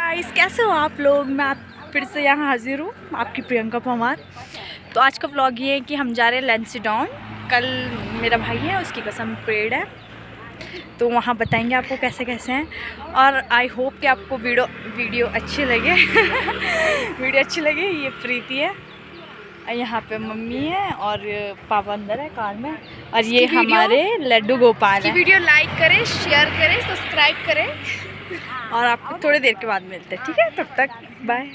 Guys, कैसे हो आप लोग। मैं फिर से यहाँ हाजिर हूँ, आपकी प्रियंका परमार। तो आज का व्लॉग ये है कि हम जा रहे हैं लैंसीडॉन। कल मेरा भाई है, उसकी कसम पेड़ है, तो वहाँ बताएंगे आपको कैसे कैसे हैं। और आई होप कि आपको वीडियो अच्छी लगे वीडियो अच्छी लगे। ये प्रीति है, यहाँ पे मम्मी है और पापा अंदर है कार में, और ये हमारे लड्डू गोपाल है। वीडियो लाइक करें, शेयर करें, सब्सक्राइब करें और आपको थोड़ी देर के बाद मिलते हैं, ठीक है? तब तक बाय।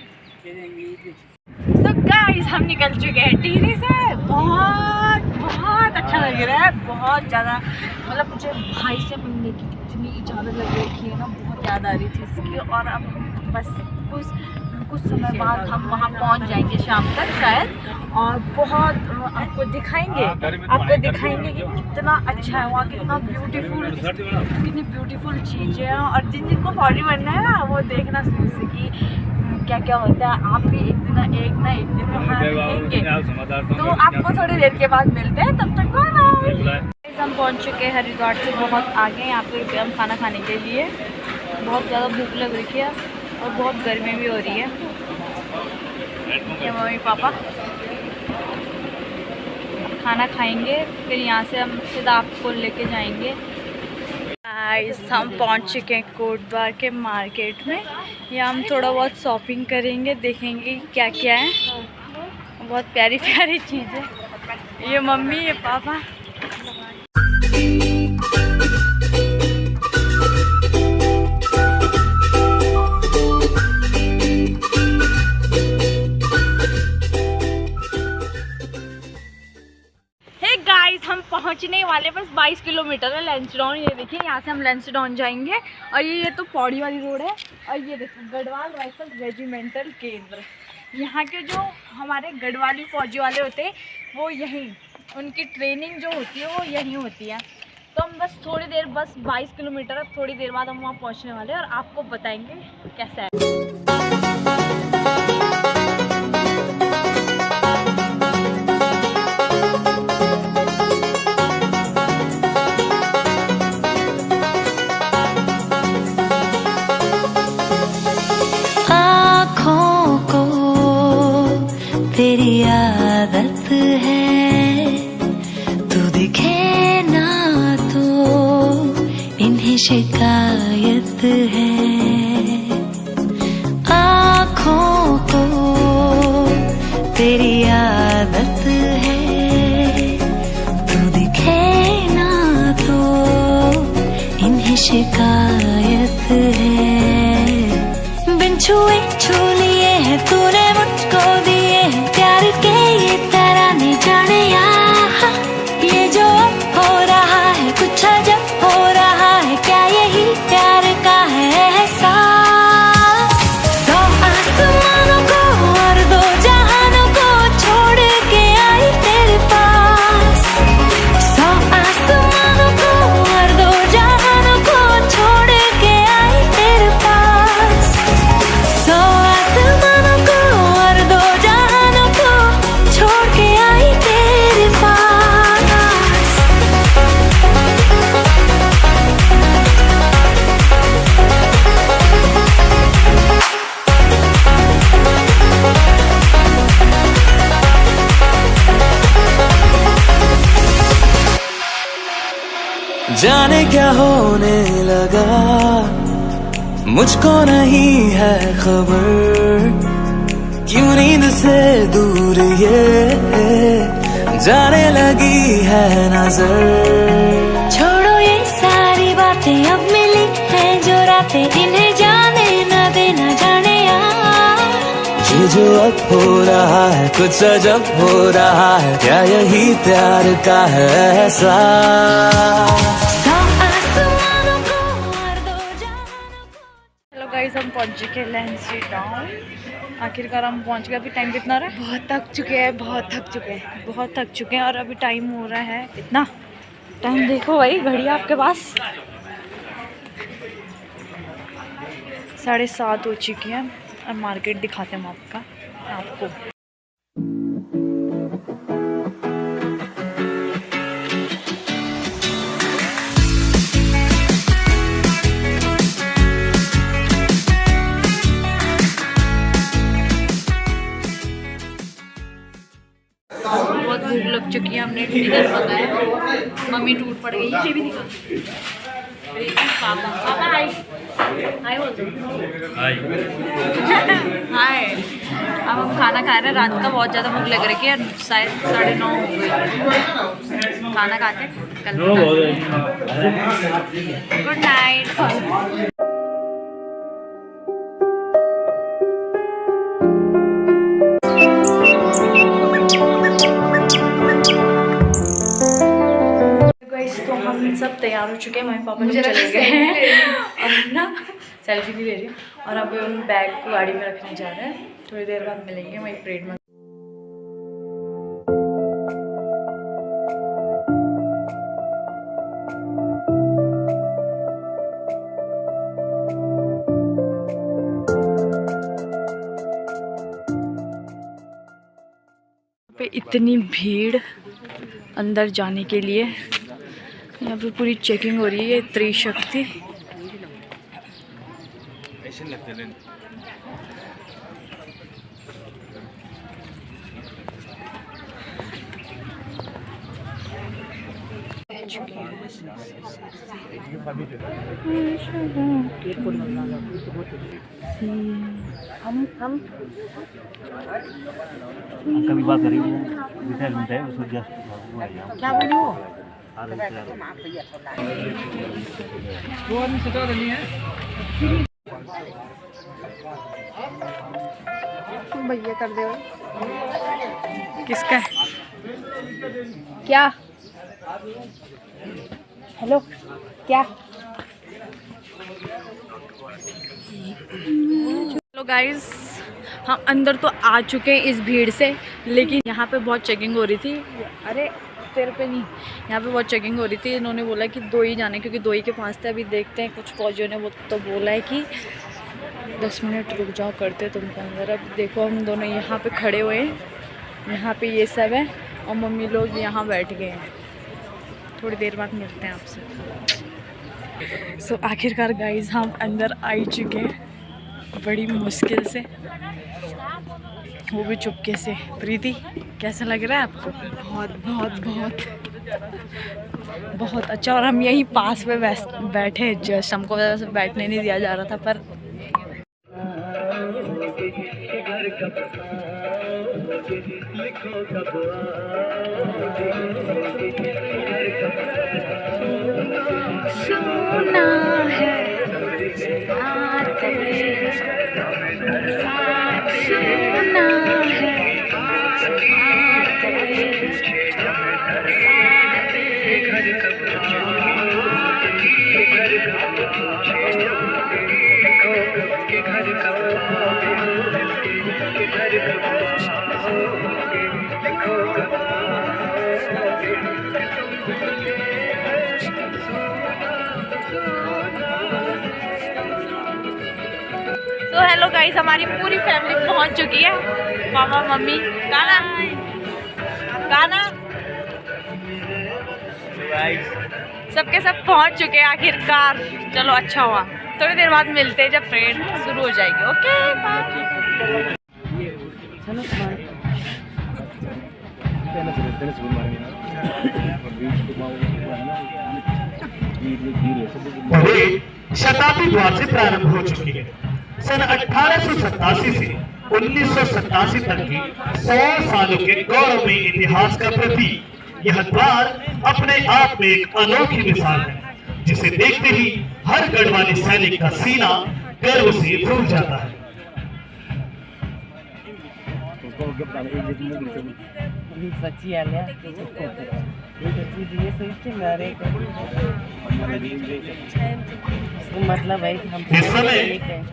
सो गाइस, हम निकल चुके हैं टिहरी से। बहुत अच्छा लग रहा है, बहुत ज़्यादा। मतलब मुझे भाई से मिलने की इतनी इजाज़त लग रही है ना, बहुत याद आ रही थी इसकी। और अब बस कुछ समय बाद हम वहाँ पहुँच जाएंगे, शाम तक शायद। और बहुत आपको दिखाएंगे कि कितना अच्छा है वहाँ, कितना कितनी ब्यूटीफुल चीज़ें हैं। और जिनको फॉरी बनना है ना, वो देखना से कि क्या क्या होता है। आप भी एक ना एक दिन वहाँ रहेंगे, तो आपको थोड़ी देर के बाद मिलते हैं। तब तक बाय। हम पहुँच चुके हैं हरिद्वार से बहुत आगे। यहाँ पे हम खाना खाने के लिए, बहुत ज़्यादा भूख लग रही है और बहुत गर्मी भी हो रही है। ये मम्मी पापा खाना खाएंगे, फिर यहाँ से हम सीधा आपको लेके जाएंगे। हम पहुँच चुके हैं कोटद्वार के मार्केट में। यहाँ हम थोड़ा बहुत शॉपिंग करेंगे, देखेंगे क्या क्या है। बहुत प्यारी प्यारी चीज़ें। ये मम्मी, ये पापा। हम पहुंचने वाले, बस 22 किलोमीटर है लैंसीडॉन। ये देखिए, यहाँ से हम लैंसीडॉन जाएंगे। और ये तो पौड़ी वाली रोड है। और ये देखो, गढ़वाल राइफल रेजिमेंटल केंद्र। यहाँ के जो हमारे गढ़वाली फौजी वाले होते हैं, वो यहीं, उनकी ट्रेनिंग जो होती है वो यहीं होती है। तो हम बस थोड़ी देर, बस 22 किलोमीटर है, थोड़ी देर बाद हम वहाँ पहुँचने वाले हैं और आपको बताएंगे कैसा है। तेरी आदत है, तू दिखे ना तो इन्हें शिकायत है। आँखों को तेरी आदत है, तू दिखे ना तो इन्हें शिकायत है। बिन छुए छू लिए है तूने मुझको दिए हैं प्यार के ये तराने, जाने यहाँ ये जो हो रहा है कुछ अजब हो रहा है। क्या यही प्यार का है एहसास? सौ आसमानों को और दो जहानों को छोड़ के आई तेरे पास। सौ आसमानों को और दो जहानों को छोड़ के आई तेरे पास। सौ आसमानों को और दो जहानों को छोड़ के आई तेरे पास। जाने क्या होने लगा, मुझको नहीं है खबर। क्यों नींद से दूर ये जाने लगी है नजर। छोड़ो ये सारी बातें, अब मिली है जो रातें, इन्हें जाने न देना, जाने ये जो अब हो रहा है कुछ अजब हो रहा है। क्या यही प्यार का है एहसास? हेलो गाइस, हम पहुंच चुके हैं लैंसीडॉन। आखिरकार हम पहुंच गए। अभी टाइम कितना हो रहा है? बहुत थक चुके हैं। और अभी टाइम हो रहा है इतना। टाइम देखो भाई, घड़ी आपके पास 7:30 हो चुकी है। अब मार्केट दिखाते हैं आपको। हमने डिनर मंगाया। मम्मी टूट पड़ गई, ये भी निकाल। पापा पापा हाय हाय बोल दो। हाय। अब हम खाना खा रहे हैं। रात का बहुत ज़्यादा भूख लग रही है, शायद 9:30 हो गई। खाना खाते कल। Good night. तो हम सब तैयार हो चुके हैं। मम्मी पापा लोग चले गए हैं और ना सेल्फी भी ले रही हूँ। और अब हम बैग को गाड़ी में रखने जा रहे हैं। थोड़ी देर बाद मिलेंगे वहीं परेड में। पे इतनी भीड़ अंदर जाने के लिए। यहाँ पे पूरी चेकिंग हो रही है। त्रिशक्ति हम कभी बात करी क्या बोली वो? भैया कर दे। किसका है? क्या? हेलो क्या? हेलो गाइस, हम अंदर तो आ चुके हैं इस भीड़ से, लेकिन यहाँ पे बहुत चेकिंग हो रही थी। अरे तेरे पे नहीं, यहाँ पे बहुत चेकिंग हो रही थी। इन्होंने बोला कि 2 ही जाने, क्योंकि 2 ही के पास थे। अभी देखते हैं, कुछ फौजियों ने वो तो बोला है कि 10 मिनट रुक जाओ, करते तुमको अंदर। अब देखो हम दोनों यहाँ पे खड़े हुए हैं, यहाँ पे ये सब है और मम्मी लोग यहाँ बैठ गए हैं। थोड़ी देर बाद मिलते हैं आपसे। सो आखिरकार गाइस हम अंदर आ ही चुके हैं, बड़ी मुश्किल से, वो भी चुपके से। प्रीति कैसा लग रहा है आपको? बहुत बहुत बहुत बहुत अच्छा। और हम यहीं पास में बैठे जस्ट, हमको वैसे बैठने नहीं दिया जा रहा था, पर सुना है आते सुना है तो हेलो गाइस, हमारी पूरी फैमिली पहुंच चुकी है। पापा मम्मी गाना गाना सबके सब पहुंच चुके हैं आखिरकार। चलो अच्छा हुआ। थोड़ी देर बाद मिलते हैं जब परेड शुरू हो जाएगी। Okay bye. परेड शताब्दी द्वार से प्रारंभ हो चुकी है। सन 1887 से 1987 तक की 100 सालों के गौरवमयी इतिहास का प्रतीक यह द्वार अपने आप में एक अनोखी मिसाल है, जिसे देखते ही हर गढ़वाली सैनिक का सीना गर्व से फूल जाता है। मतलब है कि हम इस समय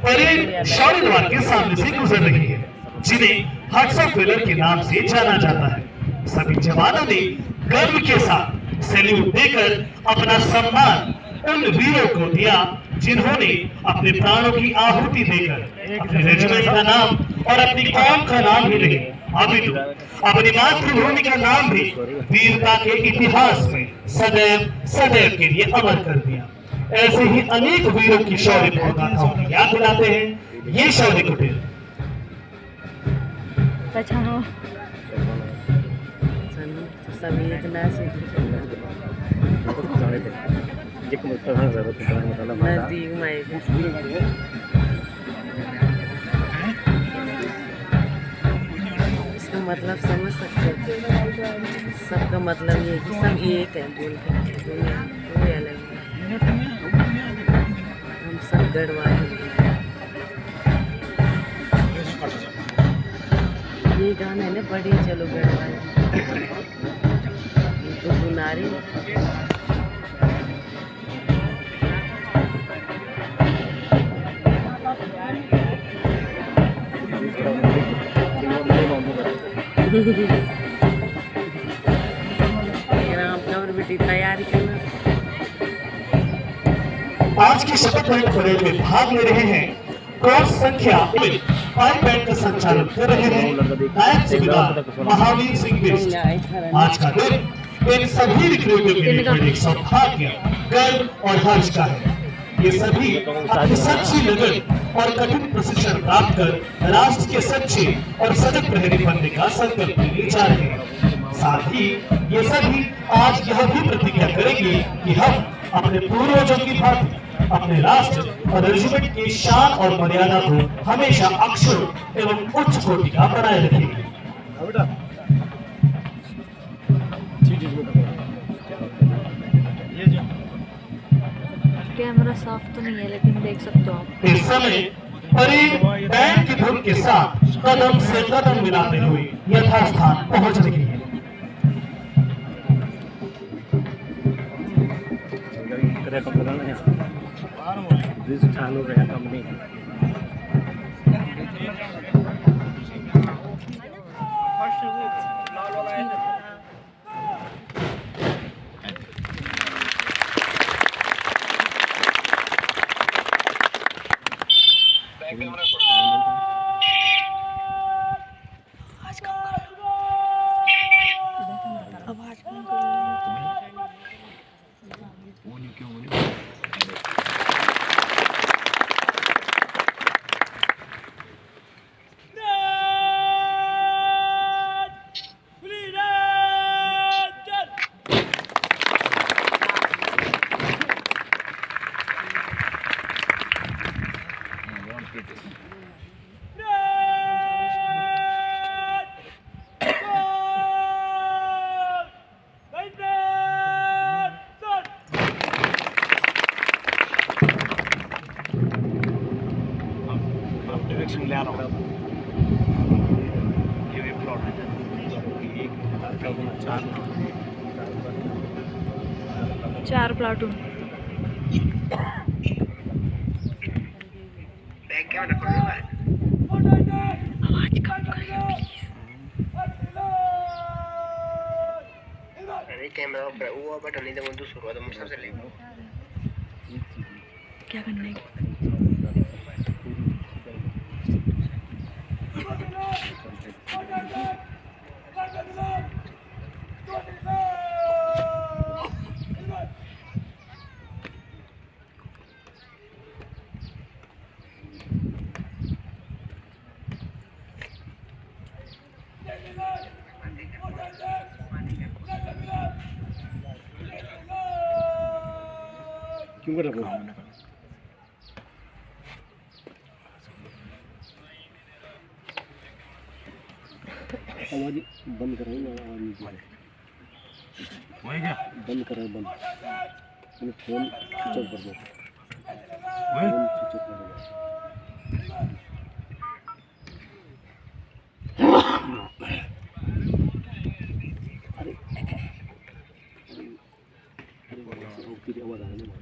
परेड शौर्य द्वार के सामने से गुजर रही है, जिन्हें हट्स ऑफ वेलर के नाम से जाना जाता है। सभी जवानों ने गर्व के साथ सैल्यूट देकर अपना सम्मान उन वीरों को दिया जिन्होंने अपने प्राणों की आहुति देकर अपने रेजिमेंट का नाम और अपनी कौम का ही नहीं, अपितु अपनी मातृभूमि का नाम भी वीरता के इतिहास में सदैव सदैव के लिए अमर कर दिया। ऐसे ही अनेक वीरों की शौर्य गाथाओं की याद दिलाते हैं ये शौर्य कुटीर। सभी इतना नजदीक में इसका मतलब समझ सकते हो। सबका मतलब ये है कि सब एक है बोल के, दुनिया कोई अलग नहीं, हम सब गढ़वाल हैं। ये गाना है ना बड़े चलो गढ़वाल, ये तो बुनारी तैयारी करना। आज की शपथ ग्रहण परेड में भाग ले रहे हैं क्रॉस संख्या 5 बैंड का संचालन कर रहे हैं नायब सूबेदार महावीर सिंह बिष्ट। आज का दिन इन सभी रिक्रूटों के लिए बड़े सौभाग्य, गर्व और हर्ष का है। ये सभी अपनी सच्ची लगन और कठिन प्रशिक्षण प्राप्त कर राष्ट्र के सच्चे और सजग प्रहरी बनने का संकल्प लेने जा रहे हैं। साथ ही ये सभी आज यह भी प्रतिज्ञा करेंगे कि हम अपने पूर्वजों की भांति अपने राष्ट्र और रेजिमेंट की शान और मर्यादा को हमेशा अक्षुण्ण एवं उच्च कोटि का बनाए रखेंगे। कैमरा साफ तो नहीं है लेकिन देख सकते हो आप। इस समय परेड बैंड की धुन के साथ कदम से कदम मिलाते हुए यथास्थान पहुंच रही है। Company 4 platoon. आवाज कम कर लो प्लीज। क्या करना है? क्यों कर रहा हूँ? आवाज बंद करो ना, आवाज नहीं क्या बंद करो, बंद मैंने फोन स्विच ऑफ कर दो, फोन स्विच ऑफ कर दो। आवाज आ रही है।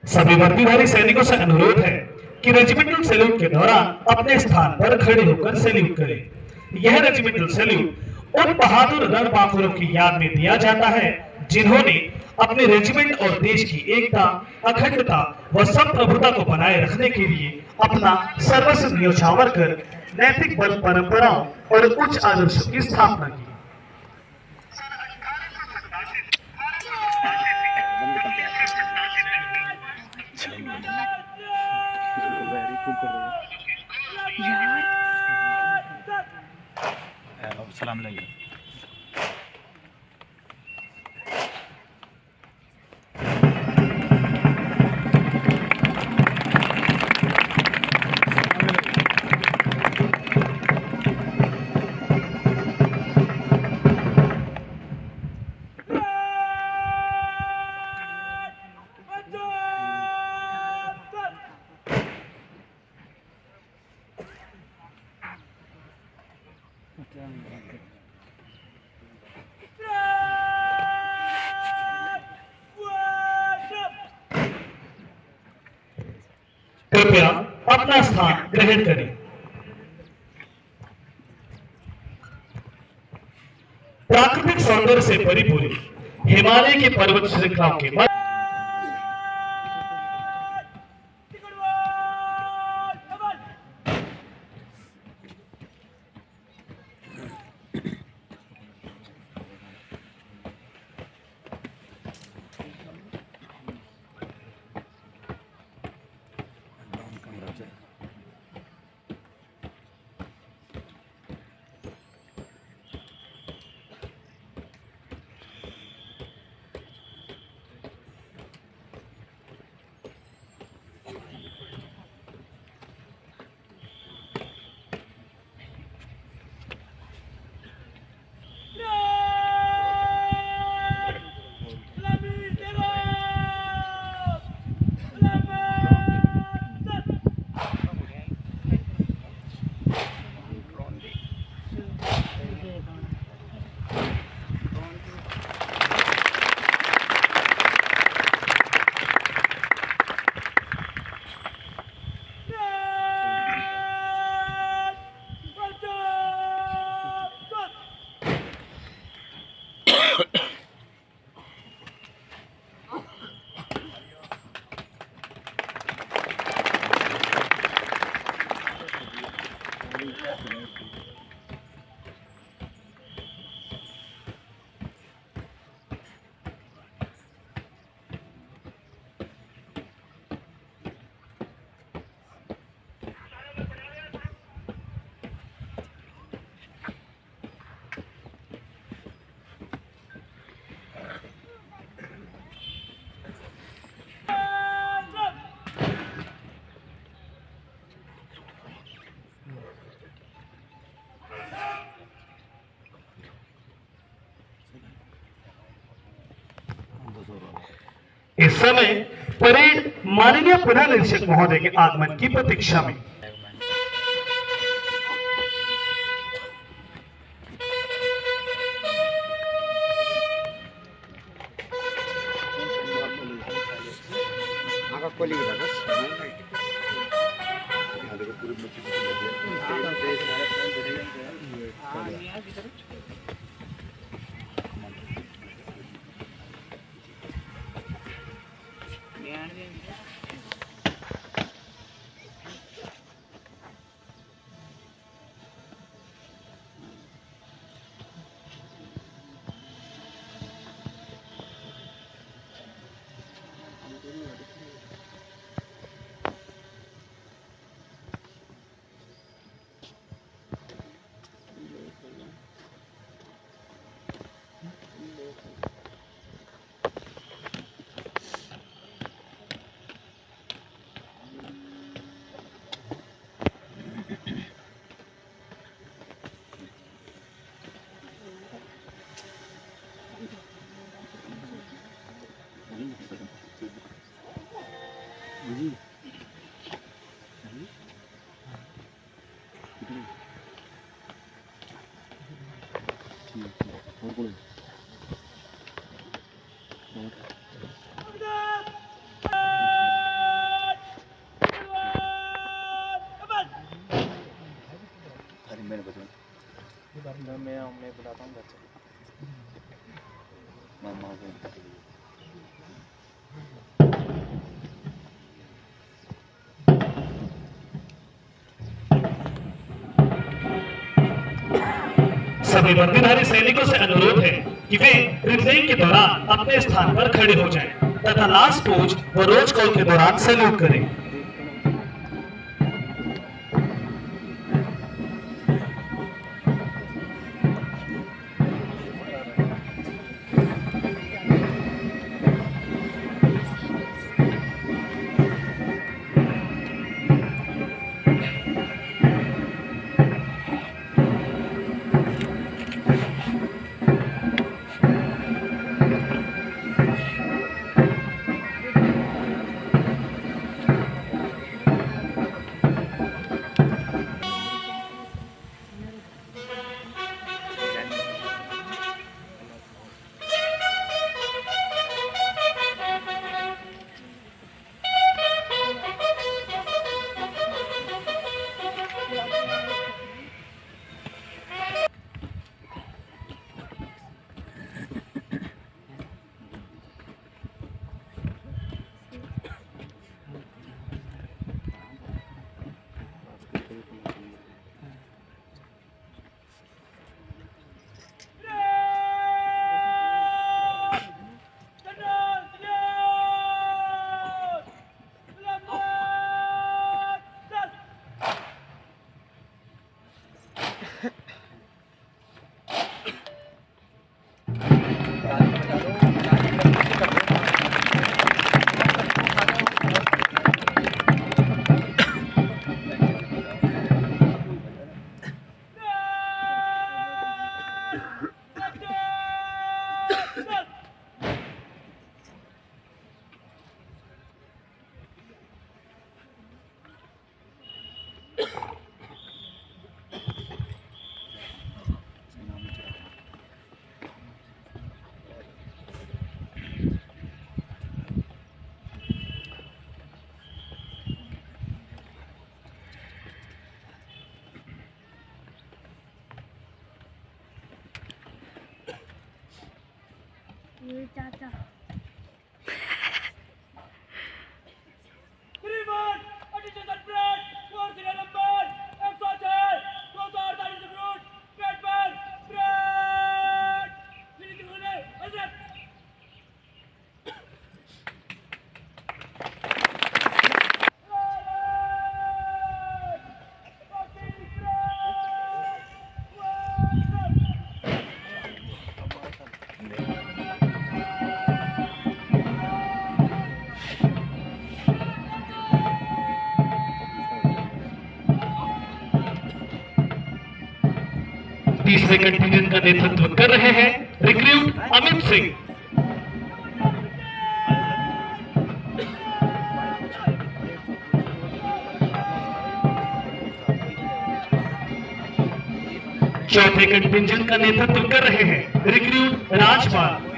सभी वर्दीधारी सैनिकों से अनुरोध है कि रेजिमेंटल सैल्यूट के दौरान अपने स्थान पर खड़े होकर सैल्यूट करें। यह रेजिमेंटल सैल्यूट उन बहादुर रणबांकुरों की याद में दिया जाता है जिन्होंने अपने रेजिमेंट और देश की एकता, अखंडता व संप्रभुता को बनाए रखने के लिए अपना सर्वस्व न्योछावर कर नैतिक परंपराओं और उच्च आदर्शों की स्थापना की। सलाम लेंगे। कृपया अपना स्थान ग्रहण करें। प्राकृतिक सौंदर्य से परिपूर्ण हिमालय के पर्वत श्रृंखलाओं के मध्य इस समय परेड माननीय पुनः निरीक्षक महोदय के आगमन की प्रतीक्षा में। मैं बुलाता हूँ घर से मामा को। सभी वर्दीधारी सैनिकों से अनुरोध है कि वे रिलेइंग के दौरान अपने स्थान पर खड़े हो जाएं तथा लास्ट पोज व रोज कॉल के दौरान सैल्यूट करें। तीसरे कंटिजेंट का नेतृत्व कर रहे हैं रिक्रूट अमित सिंह। चौथे कंटिजेंट का नेतृत्व कर रहे हैं रिक्रूट राजपाल।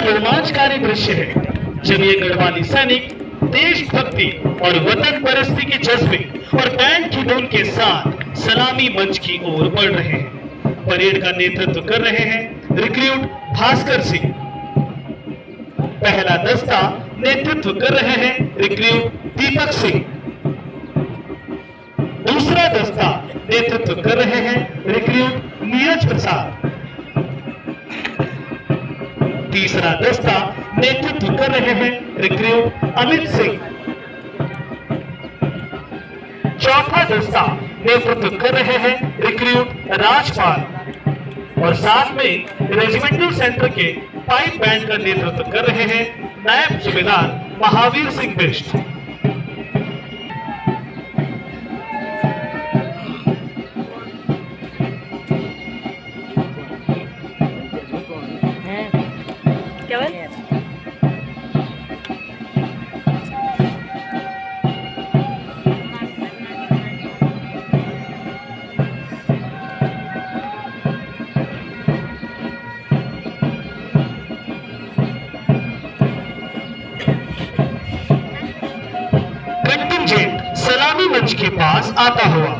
रोमांचकारी दृश्य है जब ये गढ़वाली सैनिक देशभक्ति और वतन परस्ती के जज्बे और बैंड की धुन के साथ सलामी मंच की ओर बढ़ रहे हैं। परेड का नेतृत्व कर रहे हैं रिक्रूट भास्कर सिंह। पहला दस्ता नेतृत्व कर रहे हैं रिक्रूट दीपक सिंह। दूसरा दस्ता नेतृत्व कर रहे हैं रिक्रूट नीरज प्रसाद। तीसरा दस्ता नेतृत्व कर रहे हैं रिक्रूट अमित सिंह। चौथा दस्ता नेतृत्व कर रहे हैं रिक्रूट राजपाल और साथ में रेजिमेंटल सेंटर के पाइप बैंड का नेतृत्व कर रहे हैं नायब सूबेदार महावीर सिंह बिष्ट। मंच के पास आता हुआ।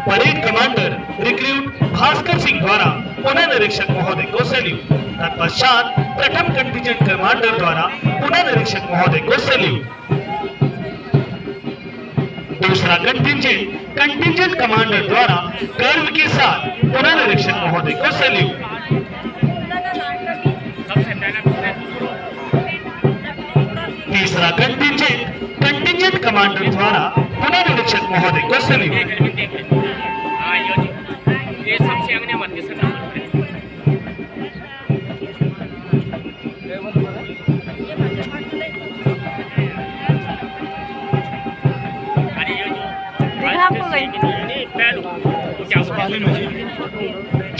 Parade commander recruit Bhaskar Singh द्वारा पुनः निरीक्षक महोदय को सैल्यूट। तत्पश्चात प्रथम कंटिजेंट कमांडर द्वारा पुनः निरीक्षक महोदय को सैल्यूट। दूसरा कंटिजेंट कमांडर द्वारा गर्व के साथ पुनः निरीक्षक महोदय को सैल्यूट। तीसरा कंटिजेंट कमांडर द्वारा पुनः निरीक्षक महोदय को सैल्यूट।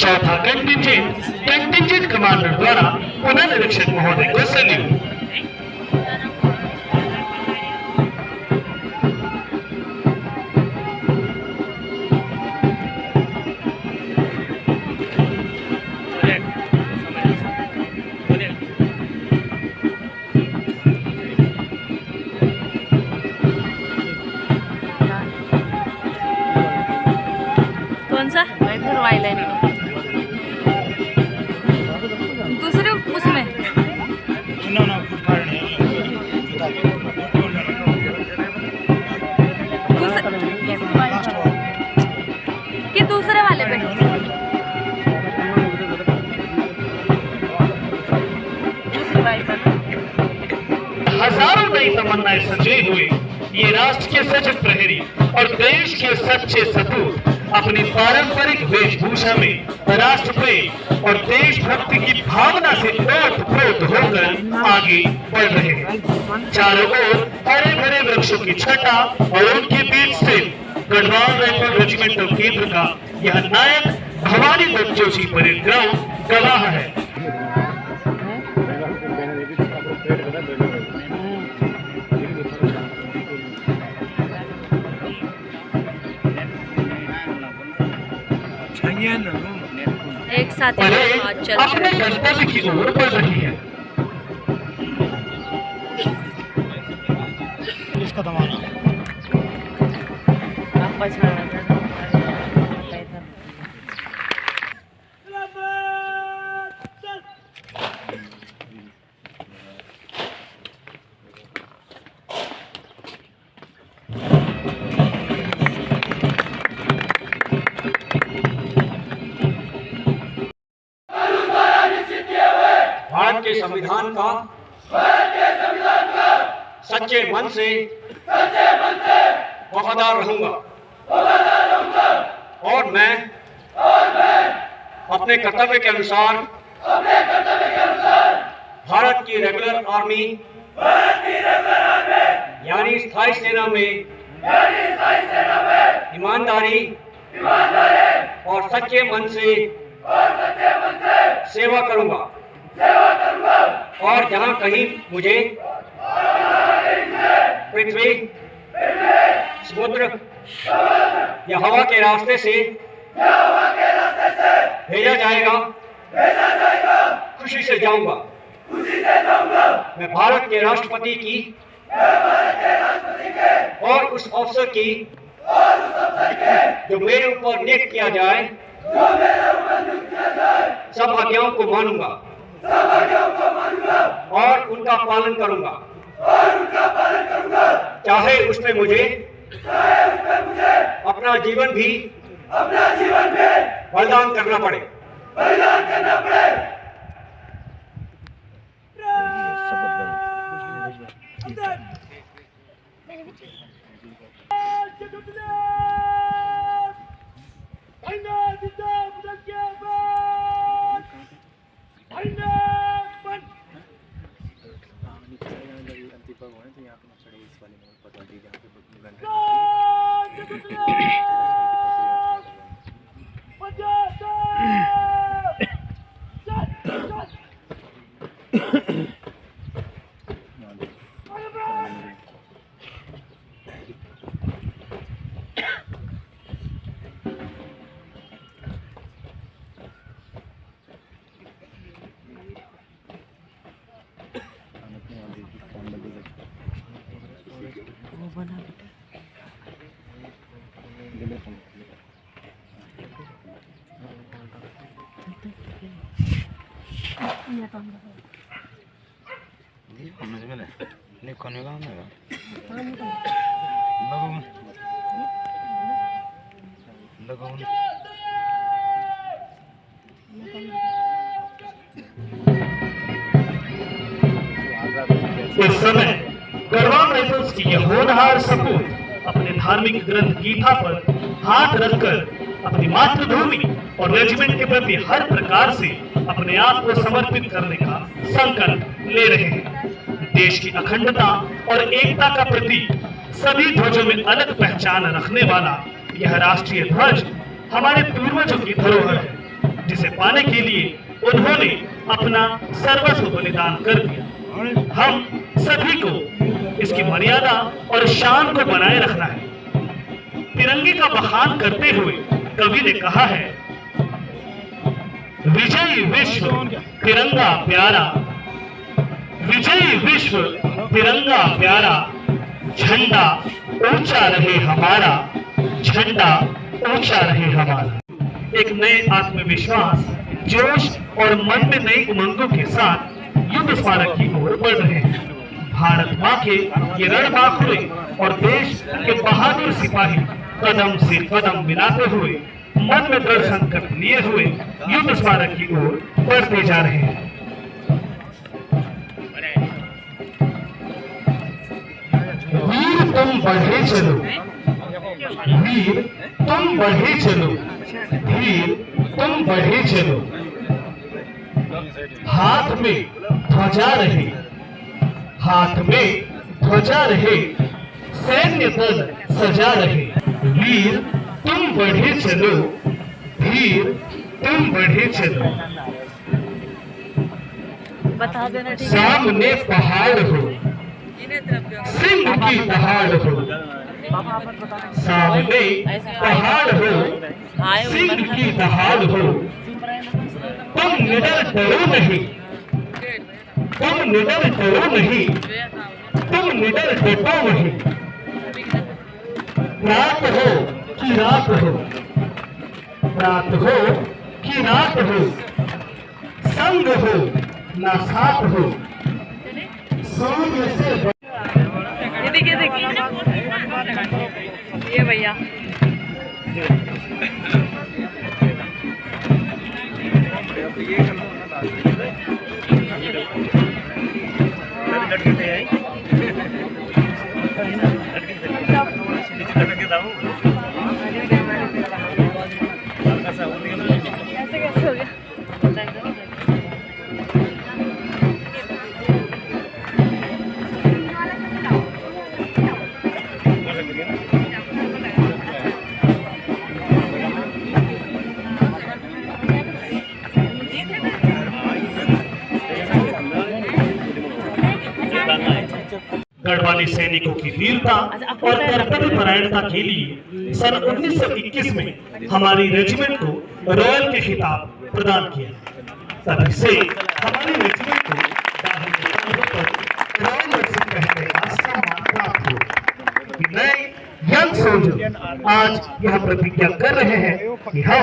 चौथा कंटिजेंट कमांडर द्वारा पुनः निरीक्षक महोदय को सैल्यूट। कौन सा? इधर वाइलाइन दूसरे उसमें कि दूसरे वाले पे हजारों नई तमन्नाएं सजे हुए ये राष्ट्र के सजग प्रहरी और देश के सच्चे सपूत अपनी पारंपरिक वेशभूषा में राष्ट्र प्रेम और देशभक्ति की भावना से ओतप्रोत होकर आगे बढ़ रहे हैं। चारों ओर हरे भरे वृक्षों की छटा और उनके बीच स्थित गढ़वाल राइफल रेजिमेंटल केंद्र का यह नायक भवानी दत्त जोशी परेड ग्राउंड गवाह है। एक साथ परेड चल अपने गंतव्य की ओर बढ़ रही है। इसका दबाना भारत के संविधान का सच्चे मन से वफादार रहूंगा और मैं अपने कर्तव्य के अनुसार भारत की रेगुलर आर्मी यानी स्थायी सेना में ईमानदारी और सच्चे मन से सेवा करूंगा और जहां कहीं मुझे पृथ्वी, समुद्र या हवा के रास्ते से भेजा जाएगा, खुशी से जाऊंगा। मैं भारत के राष्ट्रपति की और उस अफसर की जो मेरे ऊपर नियुक्त किया जाए सब आज्ञाओं को मानूंगा और उनका पालन करूंगा, चाहे उसमें मुझे अपना जीवन भी बलिदान करना पड़े। इस समय गढ़वाल राइफल्स की यह होनहार सपूत अपने धार्मिक ग्रंथ गीता पर हाथ रखकर अपनी मातृभूमि और रेजिमेंट के प्रति हर प्रकार से अपने आप को समर्पित करने का संकल्प ले रहे हैं। देश की अखंडता और एकता का प्रतीक, सभी ध्वजों में अलग पहचान रखने वाला यह राष्ट्रीय ध्वज हमारे पूर्वजों की धरोहर है, जिसे पाने के लिए उन्होंने अपना सर्वस्व बलिदान कर दिया। हम सभी को इसकी मर्यादा और शान को बनाए रखना है। तिरंगे का बखान करते हुए कवि ने कहा है, विजयी विश्व तिरंगा प्यारा, विजयी विश्व तिरंगा प्यारा, झंडा ऊंचा रहे हमारा, झंडा ऊंचा रहे हमारा। एक नए आत्मविश्वास, जोश और मन में नई उमंगों के साथ युद्ध स्मारक की ओर बढ़ रहे हैं। भारत माँ के ये रणबांकुरे और देश के बहादुर सिपाही कदम से कदम मिलाते हुए मन में दृढ़ संकल्प लिए हुए युद्ध स्मारक की ओर बढ़ते जा रहे हैं। वीर तुम बढ़े चलो, वीर तुम बढ़े चलो, धीर तुम बढ़े चलो, हाथ में ध्वजा रहे, हाथ में ध्वजा रहे, सैन्य दल सजा रहे। वीर तुम बढ़े चलो, धीर तुम बढ़े चलो, बता देना ठीक है। सामने पहाड़ हो, सिंह की दहाड़ हो, सामने पहाड़ हो, सिंह की दहाड़ हो, तुम निडर डरो नहीं, तुम निडर डरो नहीं, तुम निडर डटो नहीं। रात हो कि रात हो, रात हो कि रात हो, संग हो ना साथ हो, सूर्य से ये देखिए ये भैया ऐसे कैसे हो गया? गढ़वाली सैनिकों की वीरता और कर्तव्य परायणता के लिए सन 1921 में हमारी रेजिमेंट को रॉयल के खिताब प्रदान किया। तभी से हमारी रेजिमेंट को दाहिने कंधे पर रॉयल से पहले का सम्मान प्राप्त हुआ। नए यंग सोल्जर आज यह प्रतिज्ञा कर रहे हैं कि हम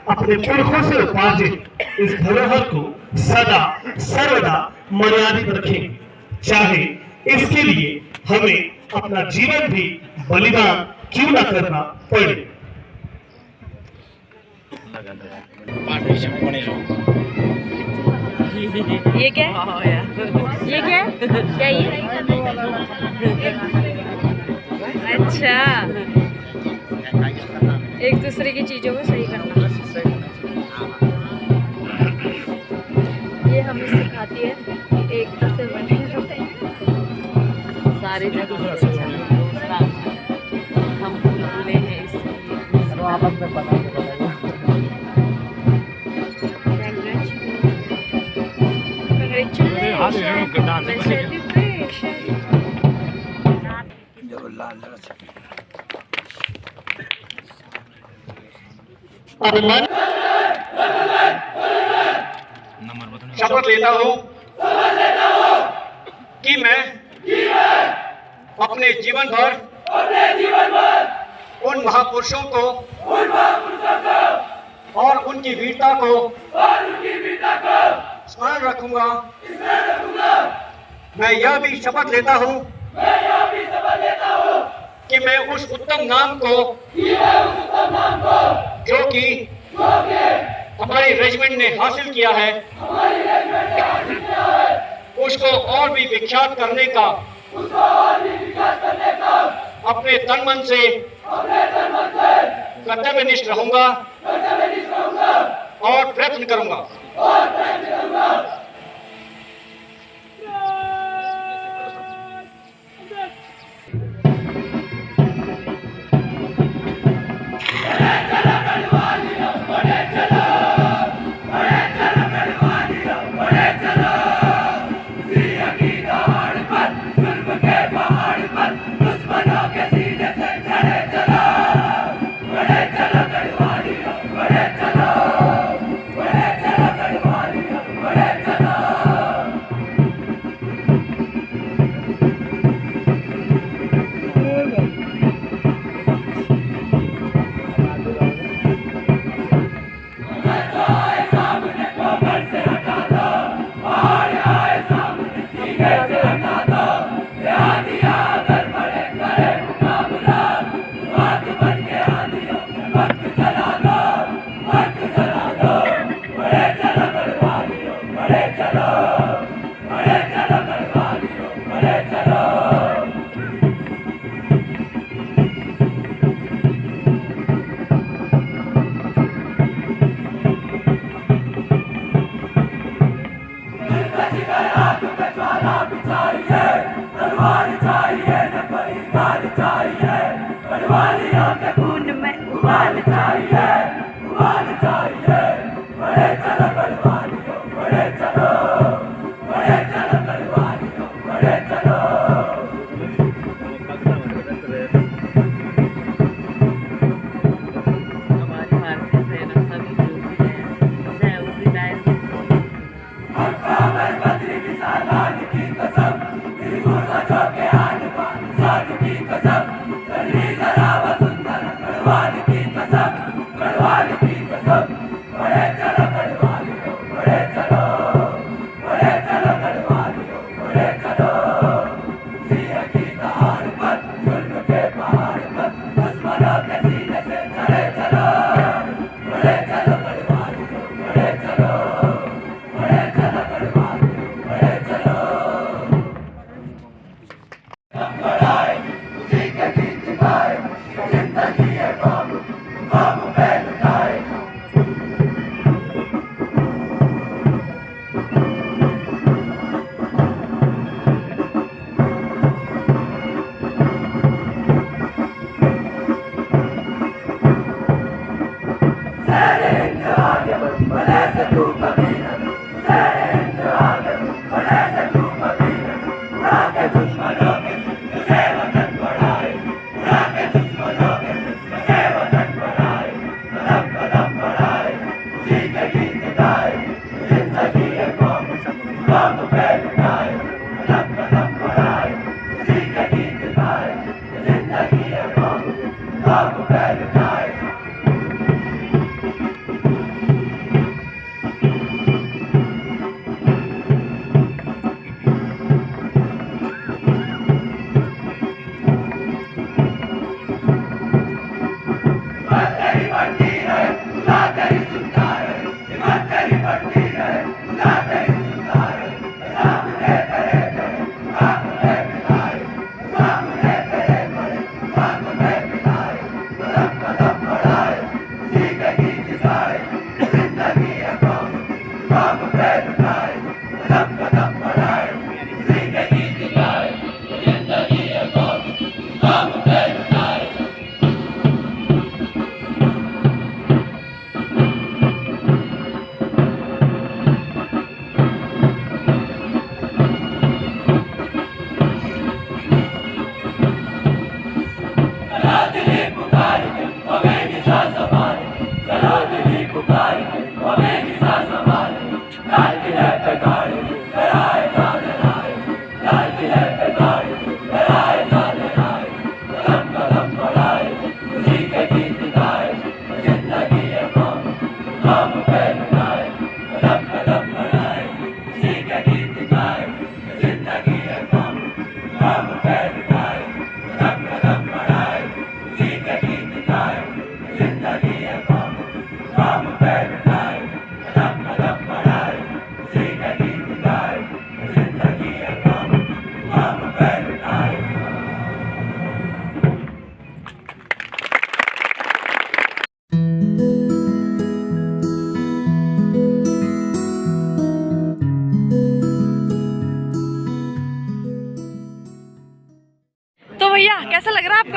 अपने पुरखों से उपार्जित इस धरोहर को सदा सर्वदा मर्यादित रखेंगे, चाहे इसके लिए हमें अपना जीवन भी बलिदान क्यों न करना पड़े। ये क्या है? ये क्या है? क्या ये? अच्छा, एक दूसरे की चीजों को सही करना ये हमें सिखाती है एकता से बने सारे जगह हम भूले हैं इसलिए आपस में पता शपथ लेता हूँ कि मैं अपने जीवन भर उन महापुरुषों को और उनकी वीरता को स्मरण रखूंगा। मैं यह भी शपथ लेता हूँ कि मैं उस उत्तम नाम को जो कि हमारे रेजिमेंट ने हासिल किया है उसको और भी विख्यात करने का अपने तन मन से कर्तव्यनिष्ठ रहूंगा और प्रयत्न करूंगा।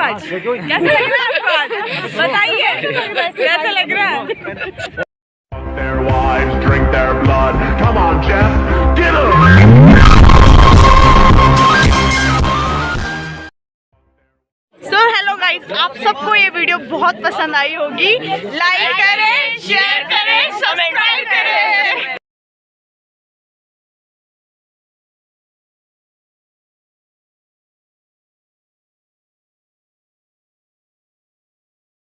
आपको आज? कैसा लग रहा है आपको आज? बताइए कैसा लग रहा है? Their wives drink their blood. Come on, Jeff, get 'em! So hello guys, आप सबको ये वीडियो बहुत पसंद आई होगी। लाइक करें, शेयर